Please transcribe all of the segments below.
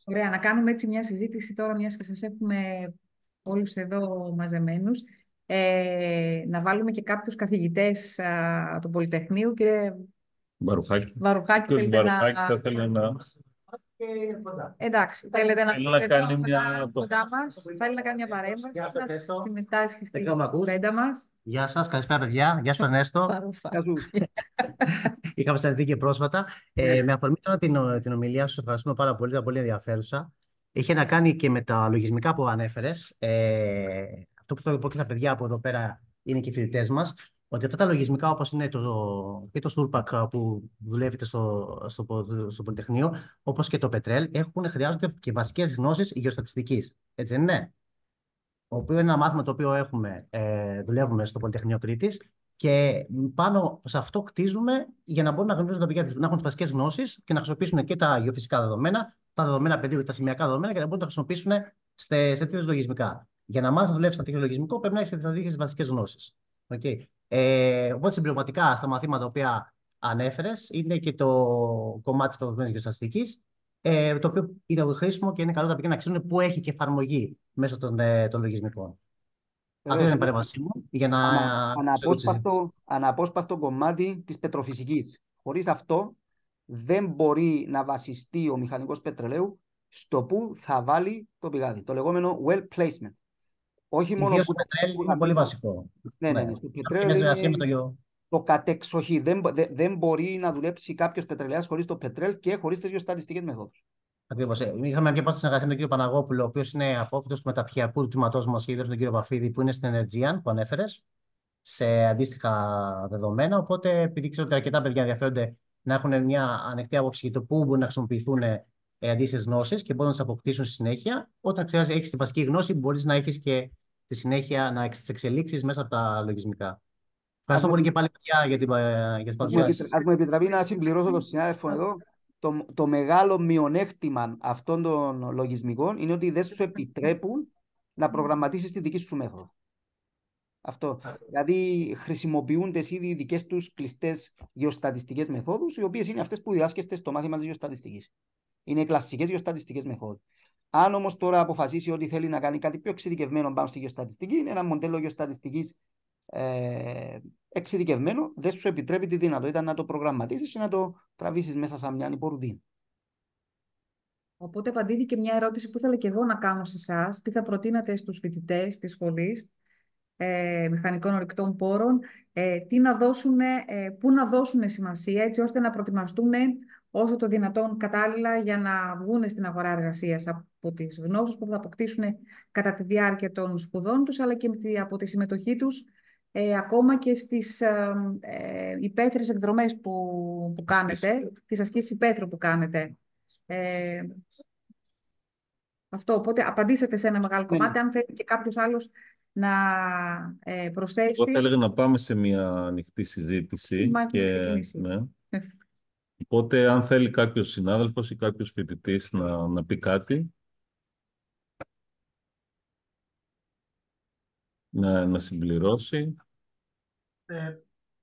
Ωραία, να κάνουμε έτσι μια συζήτηση τώρα, μιας και σας έχουμε όλους εδώ μαζεμένους. Να βάλουμε και κάποιους καθηγητές του Πολυτεχνείου. Κύριε Βαρουχάκη. Βαρουχάκη, Ποιος θέλετε να... Βαρουχάκη θα θέλει να... Εντάξει, θέλετε να Θέλει να έρθετε εδώ κάνει μια... κοντά μας. Θέλει να κάνει μια παρέμβαση, να συμμετάσχει στην κουβέντα μας. Γεια σας, καλησπέρα παιδιά. Γεια σου Ερνέστο. Βαρουχάκη. Είχαμε συναντηθεί και πρόσφατα. Με αφορμή τώρα την ομιλία σου, ευχαριστούμε πάρα πολύ, ήταν πολύ ενδιαφέρουσα. Είχε να κάνει και με τα λογισμικά που ανέφερες. Αυτό που θέλω να πω και στα παιδιά από εδώ πέρα είναι και οι φοιτητές μας, ότι αυτά τα λογισμικά όπως είναι και το Surpac που δουλεύετε στο Πολυτεχνείο, όπως και το Petrel, χρειάζονται και βασικές γνώσεις γεωστατιστικής. Έτσι δεν είναι? οποίο είναι ένα μάθημα το οποίο δουλεύουμε στο Πολυτεχνείο Κρήτης και πάνω σε αυτό κτίζουμε για να μπορούν να γνωρίζουν τα παιδιά, να έχουν τις βασικές γνώσεις και να χρησιμοποιήσουν και τα γεωφυσικά δεδομένα, τα δεδομένα πεδίου, τα σημειακά δεδομένα και να μπορούν να τα χρησιμοποιήσουν σε τέτοιου λογισμικά. Για να μάθει να δουλεύει σε τέτοιο λογισμικό πρέπει να έχει τις αντίστοιχες βασικές γνώσεις. Okay. Οπότε συμπληρωματικά στα μαθήματα τα οποία ανέφερες είναι και το κομμάτι της προγραμματικής γεωστατιστικής, το οποίο είναι χρήσιμο και είναι καλό τα παιδιά να ξέρουν πού έχει και εφαρμογή μέσω των λογισμικών. Αυτή Βεβαίως, είναι η είναι παρέμβασή μου για να αναπόσπαστο κομμάτι της πετροφυσικής. Χωρίς αυτό δεν μπορεί να βασιστεί ο μηχανικός πετρελαίου στο που θα βάλει το πηγάδι. Το λεγόμενο well placement. Όχι μόνο ιδίως που το πετρέλαιο είναι πολύ βασικό. Ναι. Στο πετρέλαιο Είναι είναι συνεργασία με το γιο. το κατεξοχή. Δεν μπορεί να δουλέψει κάποιος πετρελαιάς χωρίς το πετρέλ και χωρίς τις γεωστατιστικές μεθόδους. Ακριβώς. Είχαμε μια πρώτη συνεργασία με τον κύριο Παναγόπουλο, ο οποίος είναι απόφυτος του μεταπτυχιακού του τμήματός μας, και τον κύριο Βαφίδη, που είναι στην Energean, που ανέφερες, σε αντίστοιχα δεδομένα. Οπότε, επειδή ξέρω ότι αρκετά παιδιά ενδιαφέρονται να έχουν μια ανοιχτή άποψη για το πού μπορούν να χρησιμοποιηθούν αντίστοιχες γνώσεις και μπορούν να τις αποκτήσουν στη συνέχεια, όταν χρειάζεται, έχεις τη βασική γνώση, μπορείς να έχεις και τη συνέχεια να έχεις τις εξελίξεις μέσα από τα λογισμικά. Ευχαριστώ πολύ και πάλι παιδιά για τις παρουσιάσεις. Ας μου επιτραπεί να συμπληρώσω τον συνάδελφο εδώ. Το μεγάλο μειονέκτημα αυτών των λογισμικών είναι ότι δεν σου επιτρέπουν να προγραμματίσεις τη δική σου μέθοδο. Αυτό. Δηλαδή χρησιμοποιούνται ήδη οι δικές τους κλειστές γεωστατιστικές μεθόδους, οι οποίες είναι αυτές που διδάσκεστε στο μάθημα της γεωστατιστικής. Είναι οι κλασικές γεωστατιστικές μεθόδους. Αν όμως τώρα αποφασίσει ότι θέλει να κάνει κάτι πιο εξειδικευμένο πάνω στη γεωστατιστική, είναι ένα μοντέλο γεωστατιστικής εξειδικευμένο, δεν σου επιτρέπει τη δυνατότητα να το προγραμματίσεις ή να το τραβήσεις μέσα σε μια υπορουτίνα. Οπότε απαντήθηκε μια ερώτηση που ήθελα και εγώ να κάνω σε εσάς. Τι θα προτείνατε στους φοιτητές της σχολής μηχανικών ορυκτών πόρων, πού να δώσουν σημασία έτσι ώστε να προετοιμαστούν όσο το δυνατόν κατάλληλα για να βγουν στην αγορά εργασίας από τις γνώσεις που θα αποκτήσουν κατά τη διάρκεια των σπουδών τους, αλλά και από τη συμμετοχή τους ακόμα και στις υπαίθριες εκδρομές που κάνετε, τις ασκήσεις υπαίθρου που κάνετε. Αυτό, οπότε απαντήσατε σε ένα μεγάλο κομμάτι. Αν θέλει και κάποιος άλλος να προσθέσει. Εγώ θα έλεγα να πάμε σε μια ανοιχτή συζήτηση. Ναι. Οπότε, αν θέλει κάποιος συνάδελφος ή κάποιος φοιτητής να πει κάτι, να συμπληρώσει.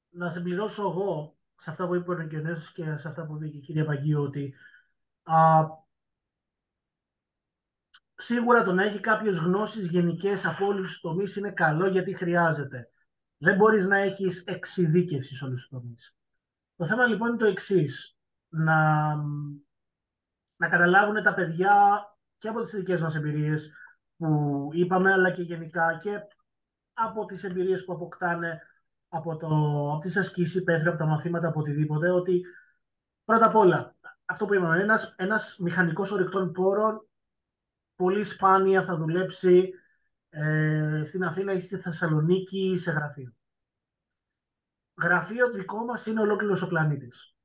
Να συμπληρώσω εγώ σε αυτά που είπε ο Νέστος και σε αυτά που είπε και η κυρία Παγκίου, ότι σίγουρα το να έχει κάποιος γνώσεις γενικές από όλους τους τομείς είναι καλό, γιατί χρειάζεται. Δεν μπορείς να έχεις εξειδίκευση σε όλους τους τομείς. Το θέμα λοιπόν είναι το εξής. Να καταλάβουν τα παιδιά και από τις δικές μας εμπειρίες που είπαμε, αλλά και γενικά και από τις εμπειρίες που αποκτάνε από τις ασκήσεις υπαίθρου, από τα μαθήματα, από οτιδήποτε, ότι πρώτα απ' όλα, αυτό που είπαμε, ένας μηχανικός ορυκτών πόρων πολύ σπάνια θα δουλέψει στην Αθήνα ή στη Θεσσαλονίκη ή σε γραφείο. Γραφείο δικό μας είναι ολόκληρος ο πλανήτης.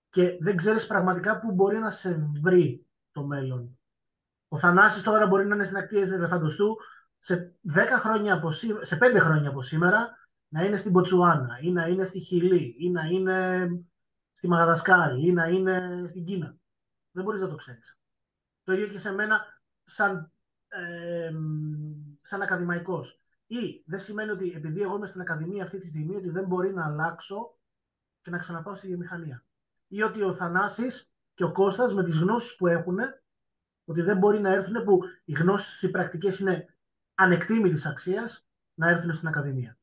Και δεν ξέρεις πραγματικά πού μπορεί να σε βρει το μέλλον. Ο Θανάσης τώρα μπορεί να είναι στην ακτή της Ελεφαντοστού, σε 5 χρόνια από σήμερα να είναι στην Ποτσουάνα, ή να είναι στη Χιλή, ή να είναι στη Μαδαγασκάρη, ή να είναι στην Κίνα. Δεν μπορείς να το ξέρεις. Το ίδιο και σε μένα σαν ακαδημαϊκός. Ή δεν σημαίνει ότι επειδή εγώ είμαι στην ακαδημία αυτή τη στιγμή, ότι δεν μπορεί να αλλάξω και να ξαναπάω στη βιομηχανία. Ή ότι ο Θανάσης και ο Κώστας με τις γνώσεις που έχουν ότι δεν μπορεί να έρθουν, που οι γνώσεις, οι πρακτικές είναι ανεκτήμητης αξίας, να έρθουν στην Ακαδημία.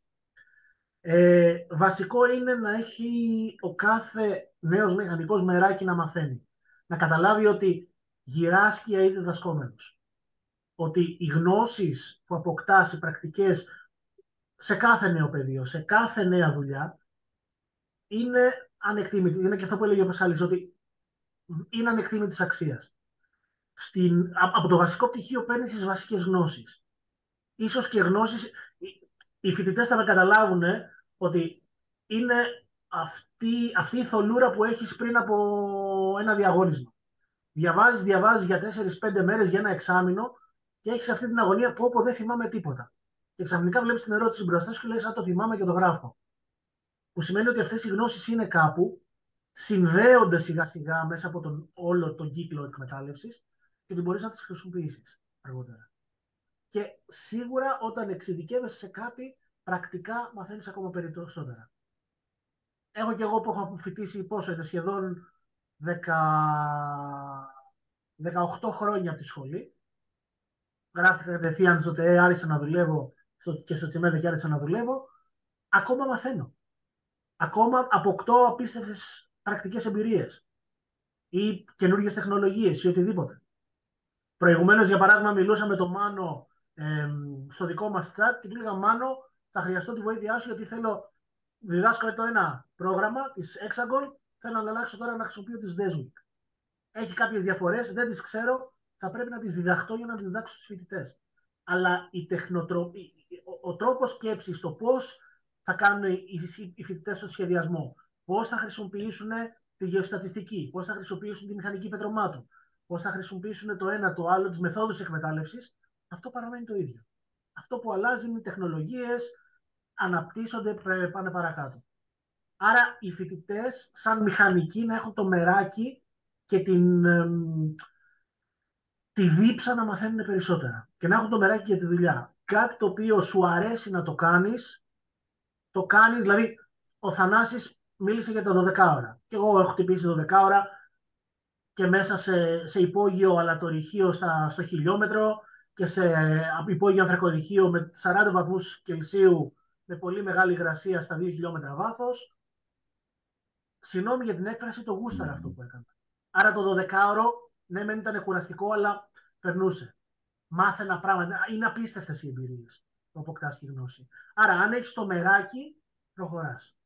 Βασικό είναι να έχει ο κάθε νέος μηχανικός μεράκι να μαθαίνει. Να καταλάβει ότι γυράσκει αεί διδασκόμενος. Ότι οι γνώσεις που αποκτάς, οι πρακτικές σε κάθε νέο πεδίο, σε κάθε νέα δουλειά, είναι ανεκτήμητη. Είναι και αυτό που έλεγε ο Πασχάλης, ότι είναι ανεκτήμητης αξίας. Από το βασικό πτυχίο παίρνεις τις βασικές γνώσεις. Ίσως και γνώσεις, οι φοιτητές θα με καταλάβουν ότι είναι αυτή η θολούρα που έχεις πριν από ένα διαγώνισμα. Διαβάζεις για 4-5 μέρες για ένα εξάμηνο και έχεις αυτή την αγωνία που δεν θυμάμαι τίποτα. Και ξαφνικά βλέπεις την ερώτηση μπροστά σου και λες, το θυμάμαι και το γράφω. Που σημαίνει ότι αυτές οι γνώσεις είναι κάπου, συνδέονται σιγά σιγά μέσα από όλο τον κύκλο εκμετάλλευσης και ότι μπορείς να τις χρησιμοποιήσεις αργότερα. Και σίγουρα όταν εξειδικεύεσαι σε κάτι, πρακτικά μαθαίνεις ακόμα περισσότερα. Έχω και εγώ που έχω αποφοιτήσει πόσο είναι, σχεδόν 18 χρόνια από τη σχολή. Γράφτηκα κατευθείαν στο ΤΕ, άρχισα να δουλεύω και στο Τσιμέδε και άρχισα να δουλεύω. Ακόμα μαθαίνω. Ακόμα αποκτώ απίστευτες πρακτικές εμπειρίες ή καινούργιες τεχνολογίες ή οτιδήποτε. Προηγουμένως, για παράδειγμα, μιλούσα με τον Μάνο στο δικό μας chat και του έλεγα, Μάνο, θα χρειαστώ τη βοήθειά σου γιατί διδάσκω το ένα πρόγραμμα της Hexagon, θέλω να αλλάξω τώρα να χρησιμοποιώ τις Deswick. Έχει κάποιες διαφορές, δεν τις ξέρω, θα πρέπει να τις διδαχτώ για να τις διδάξω στους φοιτητές. Αλλά ο τρόπος σκέψης, το πώς θα κάνουν οι φοιτητές στο σχεδιασμό, πώς θα χρησιμοποιήσουν τη γεωστατιστική, πώς θα χρησιμοποιήσουν τη μηχανική πετρωμάτων, πώς θα χρησιμοποιήσουν το ένα το άλλο, τις μεθόδους εκμετάλλευσης, αυτό παραμένει το ίδιο. Αυτό που αλλάζει είναι οι τεχνολογίες, αναπτύσσονται, πάνε παρακάτω. Άρα οι φοιτητές, σαν μηχανικοί, να έχουν το μεράκι και τη δίψα να μαθαίνουν περισσότερα και να έχουν το μεράκι για τη δουλειά. Κάτι το οποίο σου αρέσει να το κάνεις, δηλαδή ο Θανάσης μίλησε για τα 12 ώρα. Και εγώ έχω χτυπήσει 12 ώρα και μέσα σε υπόγειο αλατορυχείο στο χιλιόμετρο και σε υπόγειο ανθρακορυχείο με 40 βαθμούς Κελσίου με πολύ μεγάλη υγρασία στα 2 χιλιόμετρα βάθος. Συγγνώμη για την έκφραση, το γούσταρα αυτό που έκανα. Άρα το 12ωρο, ναι, μεν ήταν κουραστικό, αλλά περνούσε. Μάθαινα πράγματα. Είναι απίστευτες οι εμπειρίες που αποκτάς και η γνώση. Άρα, αν έχεις το μεράκι, προχωράς.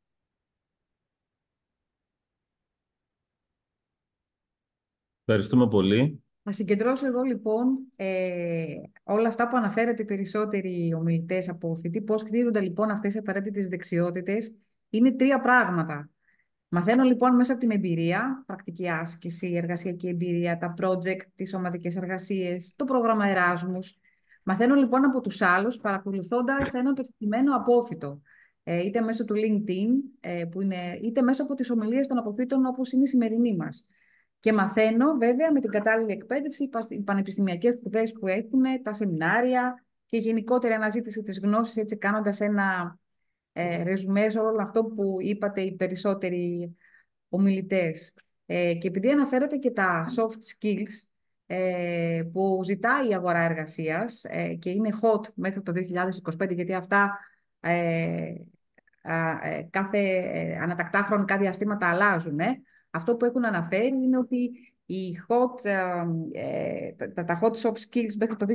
Ευχαριστούμε πολύ. Θα συγκεντρώσω εγώ λοιπόν όλα αυτά που αναφέρατε οι περισσότεροι ομιλητές από φοιτητή, πώς κτίζονται λοιπόν αυτές οι απαραίτητες δεξιότητες. Είναι 3 πράγματα. Μαθαίνω λοιπόν μέσα από την εμπειρία, πρακτική άσκηση, εργασιακή εμπειρία, τα project, τις ομαδικές εργασίες, το πρόγραμμα Εράσμους. Μαθαίνω λοιπόν από τους άλλους παρακολουθώντας ένα πετυχημένο απόφοιτο, είτε μέσω του LinkedIn, είτε μέσω από τις ομιλίες των αποφοίτων όπως είναι η σημερινή μας. Και μαθαίνω βέβαια με την κατάλληλη εκπαίδευση, οι πανεπιστημιακές σπουδές που έχουν, τα σεμινάρια και γενικότερη αναζήτηση της γνώσης, έτσι κάνοντας ένα ρεζουμέ όλο αυτό που είπατε οι περισσότεροι ομιλητές. Και επειδή αναφέρατε και τα soft skills που ζητάει η αγορά εργασίας και είναι hot μέχρι το 2025, γιατί αυτά ανατακτά χρονικά διαστήματα αλλάζουν. Αυτό που έχουν αναφέρει είναι ότι τα hot soft skills μέχρι το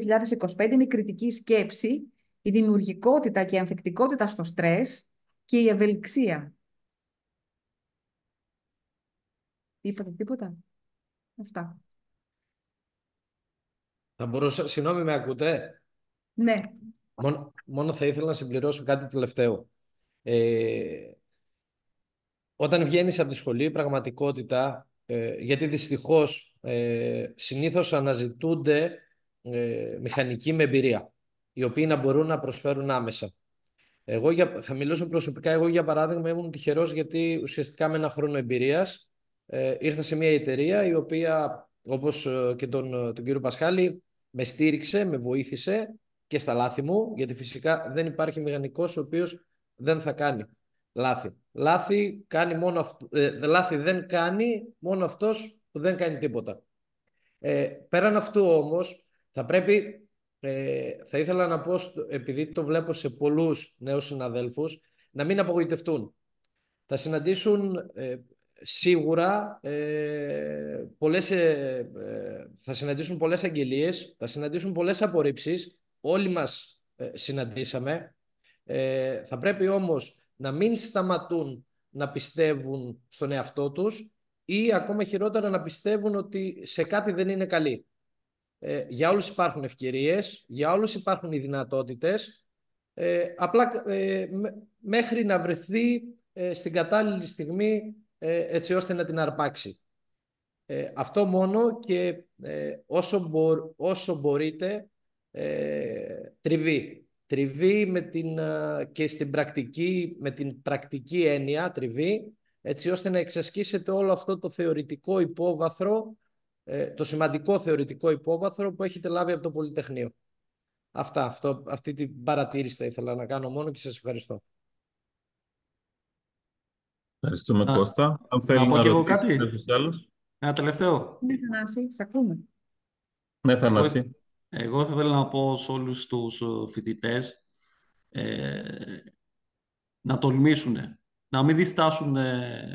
2025 είναι η κριτική σκέψη, η δημιουργικότητα και η ανθεκτικότητα στο στρες και η ευελιξία. Είπατε τίποτα? Αυτά. Θα μπορούσα, συγγνώμη, με ακούτε? Ναι. Μόνο θα ήθελα να συμπληρώσω κάτι τελευταίο. Όταν βγαίνεις από τη σχολή, η πραγματικότητα, γιατί δυστυχώς συνήθως αναζητούνται μηχανικοί με εμπειρία, οι οποίοι να μπορούν να προσφέρουν άμεσα. Θα μιλήσω προσωπικά. Εγώ, για παράδειγμα, ήμουν τυχερός γιατί ουσιαστικά με 1 χρόνο εμπειρίας ήρθα σε μια εταιρεία η οποία, όπως και τον κύριο Πασχάλη, με στήριξε, με βοήθησε και στα λάθη μου, γιατί φυσικά δεν υπάρχει μηχανικός ο οποίος δεν θα κάνει λάθη. Λάθη δεν κάνει μόνο αυτός που δεν κάνει τίποτα. Πέραν αυτού όμως, θα ήθελα να πω, επειδή το βλέπω σε πολλούς νέους συναδέλφους, να μην απογοητευτούν. Θα συναντήσουν σίγουρα θα συναντήσουν πολλές αγγελίες, θα συναντήσουν πολλές απορρίψεις. Όλοι μας συναντήσαμε. Θα πρέπει όμως να μην σταματούν να πιστεύουν στον εαυτό τους ή ακόμα χειρότερα να πιστεύουν ότι σε κάτι δεν είναι καλοί. Για όλους υπάρχουν ευκαιρίες, για όλους υπάρχουν οι δυνατότητες, απλά μέχρι να βρεθεί στην κατάλληλη στιγμή έτσι ώστε να την αρπάξει. Αυτό μόνο, και όσο μπορείτε τριβή και με την πρακτική έννοια τριβή, έτσι ώστε να εξασκήσετε όλο αυτό το θεωρητικό υπόβαθρο, το σημαντικό θεωρητικό υπόβαθρο που έχετε λάβει από το Πολυτεχνείο. Αυτή την παρατήρηση θα ήθελα να κάνω μόνο και σας ευχαριστώ. Ευχαριστούμε, Κώστα. Αν θέλει να πω να και εγώ ρωτήσει κάτι. κάποιος άλλος. Ένα τελευταίο. Ναι, Θανάση, σ' ακούμε. Ναι, Θανάση. Εγώ θα ήθελα να πω σε όλους τους φοιτητές να τολμήσουν, να μην διστάσουν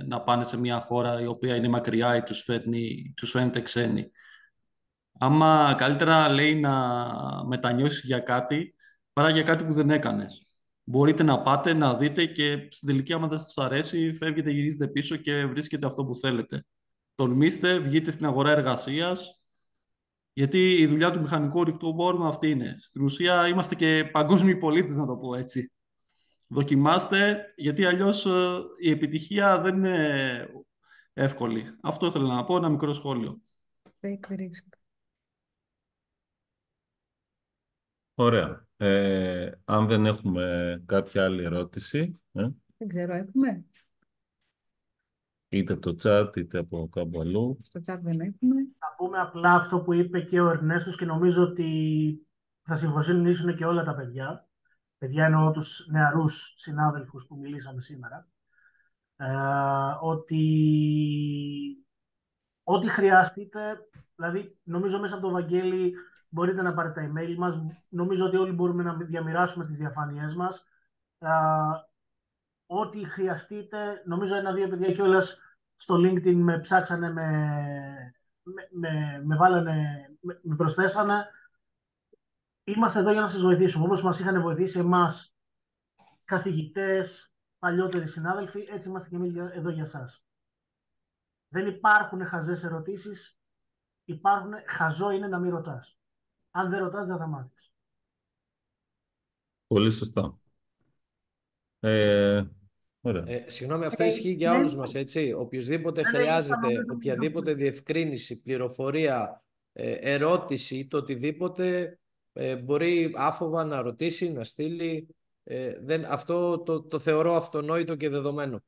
να πάνε σε μια χώρα η οποία είναι μακριά ή τους φαίνεται ξένη. Άμα καλύτερα λέει να μετανιώσεις για κάτι παρά για κάτι που δεν έκανες. Μπορείτε να πάτε, να δείτε και στην τελική άμα δεν σας αρέσει φεύγετε, γυρίζετε πίσω και βρίσκετε αυτό που θέλετε. Τολμήστε, βγείτε στην αγορά εργασίας, γιατί η δουλειά του μηχανικού ορυκτού πόρου αυτή είναι. Στην ουσία είμαστε και παγκόσμιοι πολίτες, να το πω έτσι. Δοκιμάστε, γιατί αλλιώς η επιτυχία δεν είναι εύκολη. Αυτό ήθελα να πω, ένα μικρό σχόλιο. Ωραία. Αν δεν έχουμε κάποια άλλη ερώτηση... Δεν ξέρω, έχουμε. Είτε το chat, είτε από κάπου αλλού. Στο chat δεν έχουμε. Θα πούμε απλά αυτό που είπε και ο Ερνέστος και νομίζω ότι θα συμφωνήσουν και όλα τα παιδιά. Παιδιά εννοώ τους νεαρούς συνάδελφους που μιλήσαμε σήμερα. Ότι ό,τι χρειαστείτε, δηλαδή νομίζω μέσα από το Βαγγέλη μπορείτε να πάρετε τα email μας. Νομίζω ότι όλοι μπορούμε να διαμοιράσουμε τις διαφάνειές μας. Ό,τι χρειαστείτε, νομίζω ένα-δύο παιδιά κιόλας στο LinkedIn με ψάξανε, με βάλανε, με προσθέσανε. Είμαστε εδώ για να σας βοηθήσουμε. Όπως μας είχαν βοηθήσει εμάς καθηγητές, παλιότεροι συνάδελφοι, έτσι είμαστε κι εμείς εδώ για σας. Δεν υπάρχουν χαζές ερωτήσεις. Χαζό είναι να μην ρωτάς. Αν δεν ρωτάς, δεν θα μάθεις. Πολύ σωστά. Συγγνώμη, αυτό ισχύει για όλους μας, έτσι. Οποιοςδήποτε χρειάζεται οποιαδήποτε διευκρίνηση, πληροφορία, ερώτηση ή το οτιδήποτε, μπορεί άφοβα να ρωτήσει, να στείλει. Αυτό το θεωρώ αυτονόητο και δεδομένο.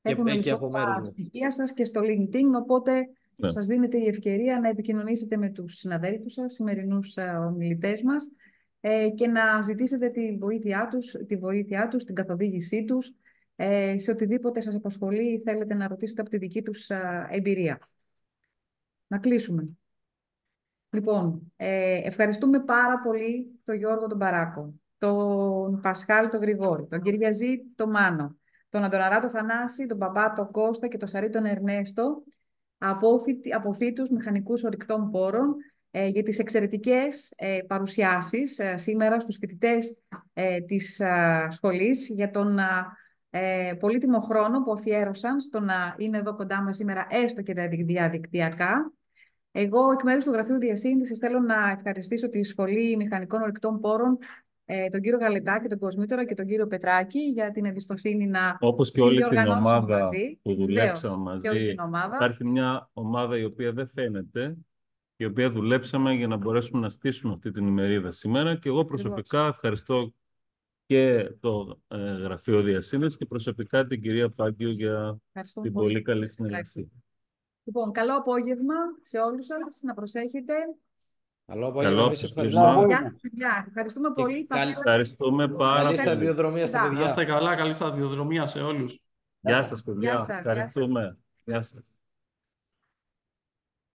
Έχουμε και από μέρους μου. Στοιχεία σας και στο LinkedIn, οπότε σας δίνεται η ευκαιρία να επικοινωνήσετε με τους συναδέλφους σας, σημερινούς ομιλητές μας, και να ζητήσετε τη βοήθειά τους, την καθοδήγησή τους, σε οτιδήποτε σας απασχολεί ή θέλετε να ρωτήσετε από τη δική τους εμπειρία. Να κλείσουμε. Λοιπόν, ευχαριστούμε πάρα πολύ τον Γιώργο τον Παράκο, τον Πασχάλ τον Γρηγόρη, τον Κυριαζή τον Μάνο, τον Αντωναρά τον Θανάση, τον Μπαμπά τον Κώστα και τον Σαρή τον Ερνέστο, αποφύτους μηχανικούς ορυκτών πόρων, για τις εξαιρετικές παρουσιάσεις σήμερα στους φοιτητές της σχολής, για τον πολύτιμο χρόνο που αφιέρωσαν στο να είναι εδώ κοντά μας σήμερα, έστω και διαδικτυακά. Εγώ, εκ μέρους του Γραφείου Διασύνδεσης, θέλω να ευχαριστήσω τη Σχολή Μηχανικών Ορυκτών Πόρων, τον κύριο Γαλετάκη, τον Κοσμήτωρα και τον κύριο Πετράκη για την εμπιστοσύνη να όπως και όλη την ομάδα μαζί. που δουλέψαμε μαζί. Υπάρχει μια ομάδα η οποία δεν φαίνεται, η οποία δουλέψαμε για να μπορέσουμε να στήσουμε αυτή την ημερίδα σήμερα, και εγώ προσωπικά ευχαριστώ και το Γραφείο Διασύνδεσης και προσωπικά την κυρία Πάγκιο για την πολύ καλή συνεργασία. Λοιπόν, καλό απόγευμα σε όλους σας, να προσέχετε. Καλό απόγευμα, εμείς ευχαριστούμε. Ευχαριστούμε πολύ. Ευχαριστούμε πάρα πολύ. Καλή σταδιοδρομία στα παιδιά. Να είστε καλά, καλή σταδιοδρομία σε όλους. Γεια σας, παιδιά. Ευχαριστούμε. Γεια σας.